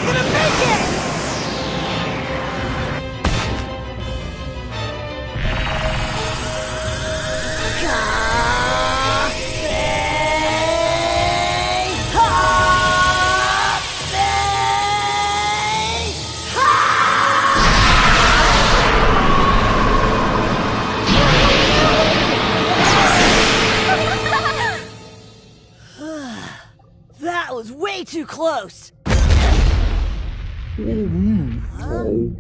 not gonna make it! That was way too close! Oh.